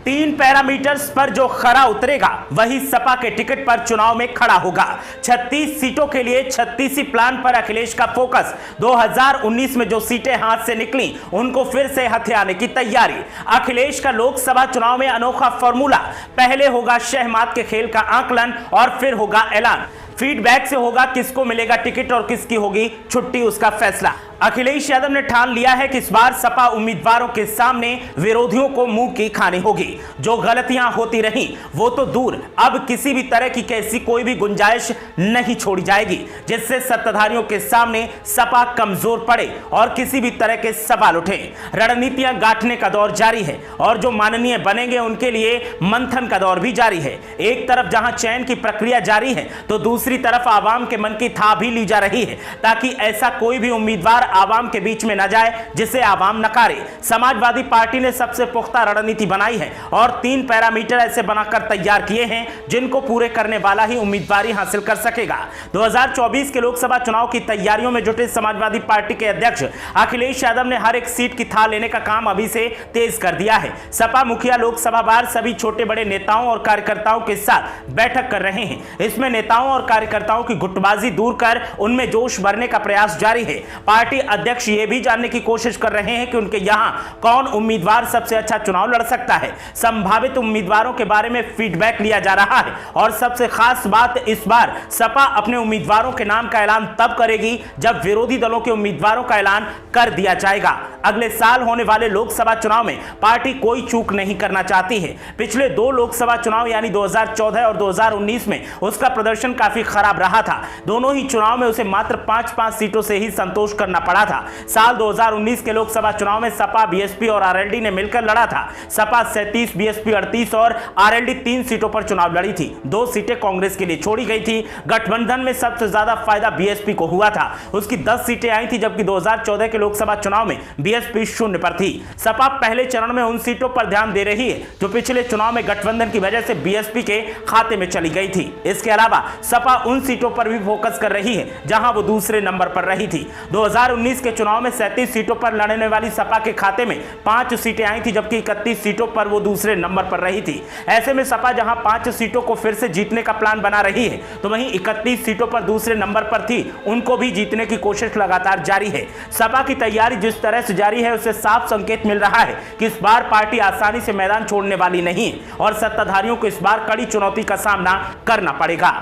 तीन पैरामीटर्स पर जो खरा उतरेगा वही सपा के टिकट पर चुनाव में खड़ा होगा। 36 सीटों के लिए 36 प्लान पर अखिलेश का फोकस। 2019 में जो सीटें हाथ से निकली उनको फिर से हथियाने की तैयारी। अखिलेश का लोकसभा चुनाव में अनोखा फॉर्मूला। पहले होगा शहमात के खेल का आकलन और फिर होगा ऐलान। फीडबैक से होगा किसको मिलेगा टिकट और किसकी होगी छुट्टी, उसका फैसला। अखिलेश यादव ने ठान लिया है कि इस बार सपा उम्मीदवारों के सामने विरोधियों को मुंह की खानी होगी। जो गलतियां होती रहीं वो तो दूर, अब किसी भी तरह की कैसी कोई भी गुंजाइश नहीं छोड़ी जाएगी जिससे सत्ताधारियों के सामने सपा कमजोर पड़े और किसी भी तरह के सवाल उठे। रणनीतियां गांठने का दौर जारी है और जो माननीय बनेंगे उनके लिए मंथन का दौर भी जारी है। एक तरफ जहां चयन की प्रक्रिया जारी है तो दूसरी तरफ आवाम के मन की था भी ली जा रही है ताकि ऐसा कोई भी उम्मीदवार आवाम के बीच में न जाए जिसे आवाम नकारे। समाजवादी पार्टी ने सबसे पुख्ता रणनीति बनाई है और 3 पैरामीटर ऐसे बनाकर तैयार किए हैं जिनको पूरे करने वाला ही उम्मीदवारी हासिल कर सकेगा। 2024 के लोकसभा चुनाव की तैयारियों में जुटे समाजवादी पार्टी के अध्यक्ष अखिलेश यादव ने हर एक सीट की था लेने का काम अभी से तेज कर दिया है। सपा मुखिया लोकसभा बार सभी छोटे बड़े नेताओं और कार्यकर्ताओं के साथ बैठक कर रहे हैं। इसमें नेताओं और कार्यकर्ताओं की गुटबाजी दूर कर उनमें जोश भरने का प्रयास जारी है। पार्टी अध्यक्ष ये भी जानने की कोशिश कर रहे हैं कि उनके यहां कौन उम्मीदवार सबसे अच्छा चुनाव लड़ सकता है। संभावित उम्मीदवारों के बारे में फीडबैक लिया जा रहा है और सबसे खास बात, इस बार सपा अपने उम्मीदवारों के नाम का ऐलान तब करेगी जब विरोधी दलों के उम्मीदवारों का ऐलान कर दिया जाएगा। अगले साल होने वाले लोकसभा चुनाव में पार्टी कोई चूक नहीं करना चाहती है। पिछले 2 लोकसभा चुनाव यानी 2014 और 2019 में उसका प्रदर्शन काफी खराब रहा था। दोनों ही चुनाव में उसे मात्र 5-5 सीटों से ही संतोष करना पड़ा था। साल 2019 के लोकसभा चुनाव में सपा, बीएसपी और आरएलडी ने मिलकर लड़ा था। सपा 37, बीएसपी 38 और आरएलडी 3 सीटों पर चुनाव लड़ी थी। 2 सीटें कांग्रेस के लिए छोड़ी गई थी। गठबंधन में सबसे ज्यादा फायदा बीएसपी को हुआ था, उसकी 10 सीटें आई थी, जबकि 2014 के लोकसभा चुनाव में बीएसपी 0 पर थी। सपा पहले चरण में उन सीटों पर ध्यान दे रही है जो पिछले चुनाव में गठबंधन की वजह से बीएसपी के खाते में चली गई थी। इसके अलावा सपा उन सीटों पर भी फोकस कर रही है जहां वो दूसरे नंबर पर रही थी। 2019 के चुनाव में 37 सीटों पर लड़ने वाली सपा के खाते में 5 सीटें आई थी, जबकि 31 सीटों पर वो दूसरे नंबर पर रही थी। ऐसे में सपा जहां 5 सीटों को फिर से जीतने का प्लान बना रही है तो वहीं 31 सीटों पर दूसरे नंबर पर थी, उनको भी जीतने की कोशिश लगातार जारी है। सपा की तैयारी जिस तरह से जारी है उससे साफ संकेत मिल रहा है कि इस बार पार्टी आसानी से मैदान छोड़ने वाली नहीं है और सत्ताधारियों को इस बार कड़ी चुनौती का सामना करना पड़ेगा।